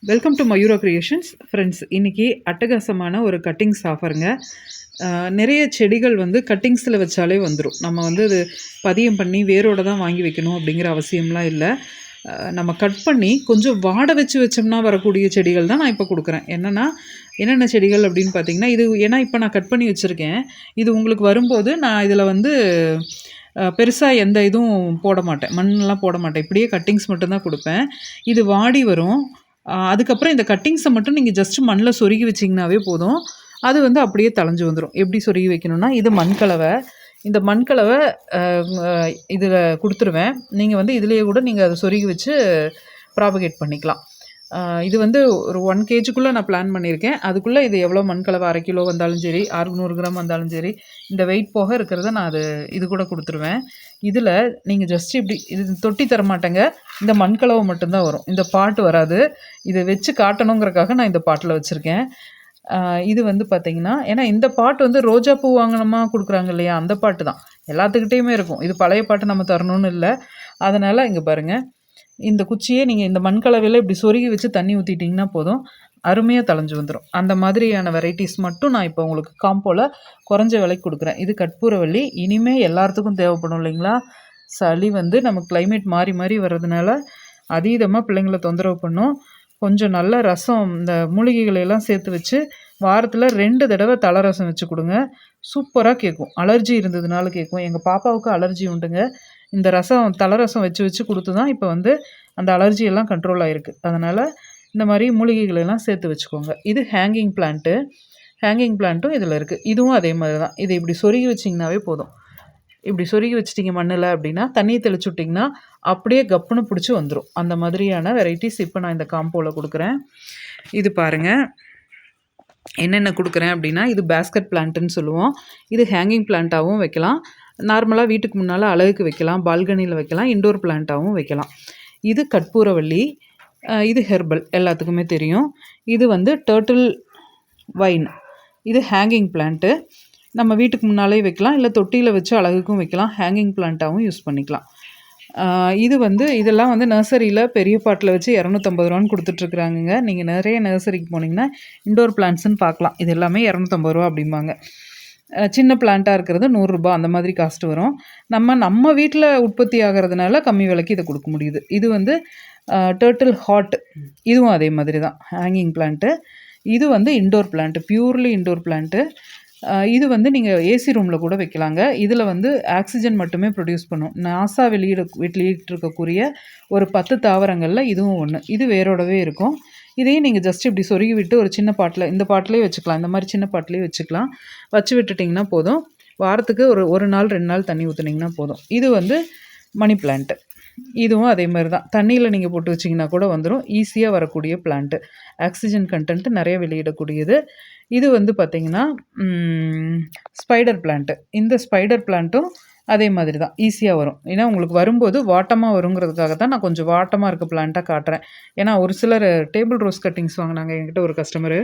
Welcome to Mayura creations friends. இன்றைக்கி அட்டகாசமான ஒரு கட்டிங்ஸ் ஆஃபருங்க. நிறைய செடிகள் வந்து கட்டிங்ஸில் வச்சாலே வந்துடும். நம்ம வந்து அது பதியம் பண்ணி வேரோடு தான் வாங்கி வைக்கணும் அப்படிங்கிற அவசியம்லாம் இல்லை. நம்ம கட் பண்ணி கொஞ்சம் வாட வச்சு வச்சோம்னா வரக்கூடிய செடிகள் தான் நான் இப்போ கொடுக்குறேன். என்னென்ன செடிகள் அப்படின்னு பார்த்தீங்கன்னா, இது ஏன்னா இப்போ நான் கட் பண்ணி வச்சுருக்கேன். இது உங்களுக்கு வரும்போது நான் இதில் வந்து பெருசாக எந்த இதுவும் போட மாட்டேன், மண்ணெலாம் போட மாட்டேன். இப்படியே கட்டிங்ஸ் மட்டும்தான் கொடுப்பேன். இது வாடி வரும். அதுக்கப்புறம் இந்த கட்டிங்ஸை மட்டும் நீங்கள் ஜஸ்ட்டு மண்ணில் சொருகி வச்சிங்கனாவே போதும். அது வந்து அப்படியே தழைஞ்சு வந்துடும். எப்படி சொருகி வைக்கணும்னா, இது மண்கலவை. இந்த மண்கலவை இதில் கொடுத்துருவேன். நீங்கள் வந்து இதிலேயே கூட நீங்கள் அதை சொருகி வச்சு ப்ராபகேட் பண்ணிக்கலாம். இது வந்து ஒரு 1 kgக்குள்ளே நான் பிளான் பண்ணியிருக்கேன். அதுக்குள்ளே இது எவ்வளோ மண்கலவை 1/2 கிலோ வந்தாலும் சரி, 600 கிராம் வந்தாலும் சரி, இந்த வெயிட் போக இருக்கிறத நான் இது கூட கொடுத்துருவேன். இதில் நீங்கள் ஜஸ்ட் இப்படி இது தொட்டி தர மாட்டேங்க. இந்த மண்கலவை மட்டும்தான் வரும், இந்த பாட்டு வராது. இதை வச்சு காட்டணுங்கிறக்காக நான் இந்த பாட்டில் வச்சுருக்கேன். இது வந்து பார்த்திங்கன்னா, ஏன்னா இந்த பாட்டு வந்து ரோஜா பூ வாங்கினோமா கொடுக்குறாங்க இல்லையா, அந்த பாட்டு தான் எல்லாத்துக்கிட்டேயுமே இருக்கும். இது பழைய பாட்டு நம்ம தரணும்னு இல்லை. அதனால் இங்கே பாருங்கள், இந்த குச்சியே நீங்கள் இந்த மண்கலவையில் இப்படி சொருகி வச்சு தண்ணி ஊற்றிட்டிங்கன்னா போதும், அருமையாக தழைஞ்சு வந்துடும். அந்த மாதிரியான வெரைட்டிஸ் மட்டும் நான் இப்போ உங்களுக்கு காம்போவில் குறைஞ்ச விலைக்கு கொடுக்குறேன். இது கற்பூரவள்ளி. இனிமேல் எல்லாத்துக்கும் தேவைப்படும் இல்லைங்களா? சளி வந்து நமக்கு கிளைமேட் மாறி மாறி வர்றதுனால அதீதமாக பிள்ளைங்களை தொந்தரவு பண்ணும். கொஞ்சம் நல்ல ரசம், இந்த மூலிகைகளையெல்லாம் சேர்த்து வச்சு வாரத்தில் 2 தடவை தலை ரசம் வச்சு கொடுங்க. சூப்பராக கேட்கும். அலர்ஜி இருந்ததுனால கேட்கும். எங்கள் பாப்பாவுக்கு அலர்ஜி உண்டுங்க. இந்த ரசம் தலை ரசம் வச்சு வச்சு கொடுத்து தான் இப்போ வந்து அந்த அலர்ஜியெல்லாம் கண்ட்ரோல் ஆகிருக்கு. அதனால் இந்த மாதிரி மூலிகைகளெல்லாம் சேர்த்து வச்சுக்கோங்க. இது ஹேங்கிங் பிளான்ட்டும் இதில் இருக்குது. இதுவும் அதே மாதிரி தான். இதை இப்படி சொருகி வச்சிங்கனாவே போதும். இப்படி சொருகி வச்சிட்டிங்க மண்ணில் அப்படின்னா, தண்ணியை தெளிச்சு விட்டிங்கன்னா அப்படியே கப்புன்னு பிடிச்சி வந்துடும். அந்த மாதிரியான வெரைட்டிஸ் இப்போ நான் இந்த காம்போவில் கொடுக்குறேன். இது பாருங்கள், என்னென்ன கொடுக்குறேன் அப்படின்னா, இது பேஸ்கட் பிளான்ட்டுன்னு சொல்லுவோம். இது ஹேங்கிங் பிளான்ட்டாகவும் வைக்கலாம். நார்மலாக வீட்டுக்கு முன்னால் அழகுக்கு வைக்கலாம், பால்கனியில் வைக்கலாம், இண்டோர் பிளான்ட்டாகவும் வைக்கலாம். இது கற்பூரவள்ளி. இது ஹெர்பல், எல்லாத்துக்குமே தெரியும். இது வந்து டர்ட்டில் வைன். இது ஹேங்கிங் பிளான்ட்டு. நம்ம வீட்டுக்கு முன்னாலே வைக்கலாம், இல்லை தொட்டியில் வச்சு அழகுக்கும் வைக்கலாம். ஹேங்கிங் பிளான்ட்டாகவும் யூஸ் பண்ணிக்கலாம். இது வந்து இதெல்லாம் வந்து நர்சரியில் பெரிய பாட்டில் வச்சு 250 ரூபான்னு கொடுத்துட்ருக்குறாங்கங்க. நீங்கள் நிறைய நர்சரிக்கு போனீங்கன்னா இண்டோர் பிளான்ட்ஸுன்னு பார்க்கலாம். இது எல்லாமே 250 ரூபா அப்படிம்பாங்க. சின்ன பிளான்ட்டாக இருக்கிறது 100 ரூபா, அந்த மாதிரி காஸ்ட் வரும். நம்ம வீட்டில் உற்பத்தி ஆகிறதுனால கம்மி விலைக்கு இதை கொடுக்க முடியுது. இது வந்து டர்ட்டில் ஹாட். இதுவும் அதே மாதிரி தான், ஹேங்கிங் பிளான்ட்டு. இது வந்து indoor plant, purely indoor plant. இது வந்து நீங்கள் ஏசி ரூமில் கூட வைக்கலாங்க. இதில் வந்து ஆக்சிஜன் மட்டுமே ப்ரொடியூஸ் பண்ணும். நாசா வெளியிட்டிருக்கக்கூடிய ஒரு 10 தாவரங்களில் இதுவும் ஒன்று. இது வேரோடவே இருக்கும். இதையும் நீங்கள் ஜஸ்ட் இப்படி சொருகி விட்டு ஒரு சின்ன பாட்டில், இந்த பாட்டிலே வச்சுக்கலாம், இந்த மாதிரி சின்ன பாட்டிலே வச்சுக்கலாம். வச்சு விட்டுட்டிங்கன்னா போதும். வாரத்துக்கு ஒரு நாள் 2 நாள் தண்ணி ஊற்றுனீங்கன்னா போதும். இது வந்து மணி பிளான்ட்டு. இதுவும் அதே மாதிரி தான், தண்ணியில் நீங்கள் போட்டு வச்சிங்கன்னா கூட வந்துடும். ஈஸியாக வரக்கூடிய பிளான்ட்டு. ஆக்சிஜன் கண்டென்ட்டு நிறைய வெளியிடக்கூடியது. இது வந்து பார்த்திங்கன்னா ஸ்பைடர் பிளான்ட்டு. இந்த ஸ்பைடர் பிளான்ட்டும் அதே மாதிரி தான், ஈஸியாக வரும். ஏன்னா உங்களுக்கு வரும்போது வாட்டமாக வருங்கிறதுக்காக தான் நான் கொஞ்சம் வாட்டமாக இருக்க பிளான்ட்டாக காட்டுறேன். ஏன்னா ஒரு சிலர் டேபிள் ரோஸ் கட்டிங்ஸ் வாங்கினாங்க என்கிட்ட ஒரு கஸ்டமரு.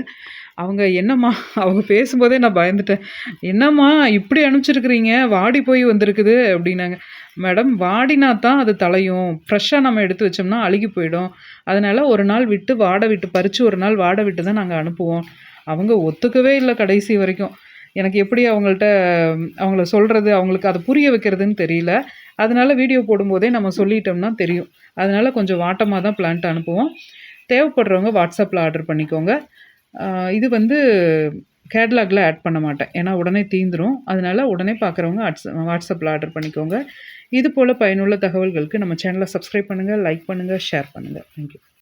அவங்க பேசும்போதே நான் பயந்துட்டேன். என்னம்மா இப்படி அனுப்பிச்சிருக்கிறீங்க, வாடி போய் வந்திருக்குது அப்படின்னாங்க. மேடம், வாடினா தான் அது தலையும், ஃப்ரெஷ்ஷாக நம்ம எடுத்து வச்சோம்னா அழுகி போயிடும். அதனால் ஒரு நாள் விட்டு வாட விட்டு பறித்து ஒரு நாள் வாட விட்டு தான் நாங்கள் அனுப்புவோம். அவங்க ஒத்துக்கவே இல்லை கடைசி வரைக்கும். எனக்கு எப்படி அவங்கள சொல்கிறது, அவங்களுக்கு அதை புரிய வைக்கிறதுன்னு தெரியல. அதனால் வீடியோ போடும்போதே நம்ம சொல்லிட்டோம்னா தெரியும். அதனால் கொஞ்சம் வாட்டமாக தான் பிளான்ட் அனுப்புவோம். தேவைப்படுறவங்க வாட்ஸ்அப்பில் ஆர்டர் பண்ணிக்கோங்க. இது வந்து கேட்லாகில் ஆட் பண்ண மாட்டேன், ஏன்னா உடனே தீந்துடும். அதனால் உடனே பார்க்குறவங்க வாட்ஸ்அப்பில் ஆர்டர் பண்ணிக்கோங்க. இது போல் பயனுள்ள தகவல்களுக்கு நம்ம சேனலை சப்ஸ்கிரைப் பண்ணுங்கள், லைக் பண்ணுங்கள், ஷேர் பண்ணுங்கள். தேங்க்யூ.